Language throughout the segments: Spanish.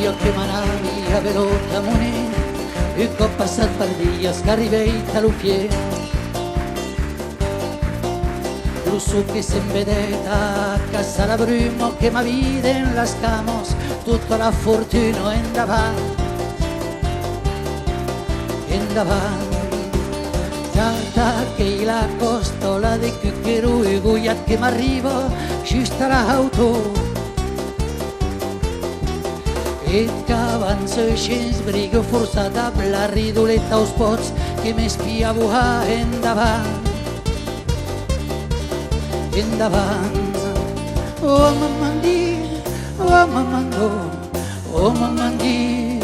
dia que m'anavi a veure amunt, un cop passat per dies que arribei a l'Ufier. Lo so che se vedeta a casa la brumo che mi vide in las camos, tutta la fortuna in davanti, tanta che la costola di cucchero e guiat che m'arriva, ci sta l'auto. E che avanza ci sbrigo forzata per la ridoletta o spots che mi spiavo in davanti. Oh mamma di, oh mamma no, oh mamma di,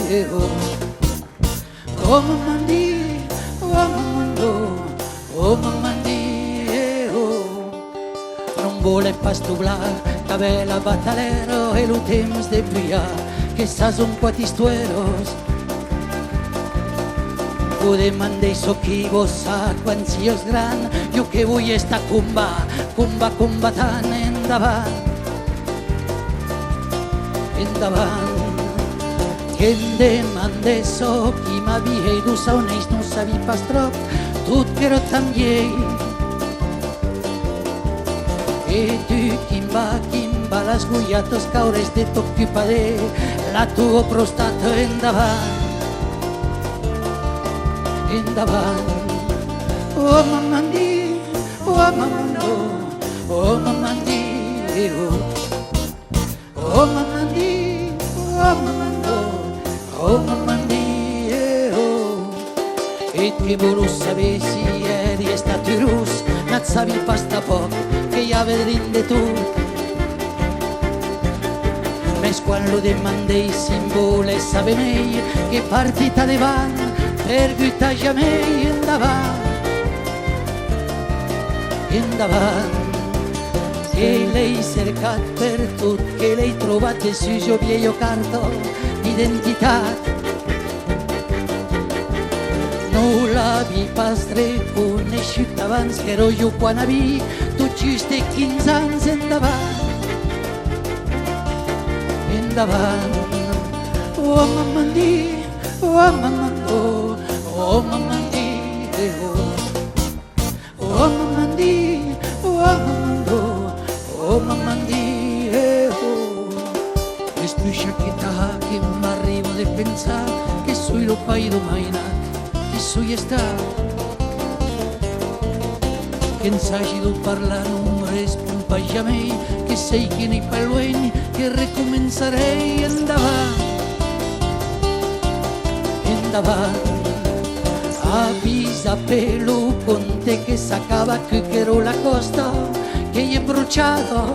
oh mamma di, oh mamma no, oh mamma di, non vuole pastublar, che bella batalero e lo temps de pia, che sa son quatistueros. Podem andar qui vos sa quan si és gran, jo que vull estar combatant endavant. Que em demande so qui m'havia i dus a on ells no sabia pas trop, tot però també. E tu quimba les guiatos caures de t'occuparé, la tua prostata endavant. Oh mamma di, oh mamma no, oh mamma di, oh mamma di, oh mamma no, oh mamma di, e che volevo sapere si eri stato russo, non sapi pasta poco, che ja vedrin de tu. Mes quan lo demandei si vuole sapere meglio, che partita ne van, per guitarja mei endavant, che l'hai cercat per tot, che l'hai trobat el suo viejo cartó d'identità. No l'avi pas reconegut abans, però jo quan havia tot just de 15 anys endavant. Oh mamma di, oh mamma no, oh mamma di, oh mamma di, oh mamma no, oh mamma di, Spuscia che m'arrivo de pensare che sui lo pai domai nat, che sui stato, che non s'hagi dut parlar non responsabilità mei, che sei che nei pallueni che ricomincerei endavant. Avvisa pelo con te che s'acaba che ero la costa che gli è bruciato,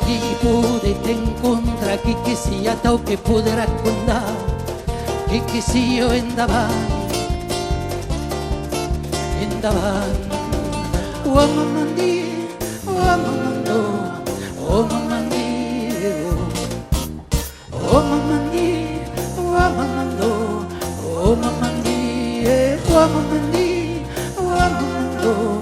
chi potete incontrare, chi che sia tau che può raccontare, che sia endavant. Oh mamma di, oh mamma no, oh mamma di, oh mamma di, oh mamma no, oh mamma di, oh mamma di, oh mamma no.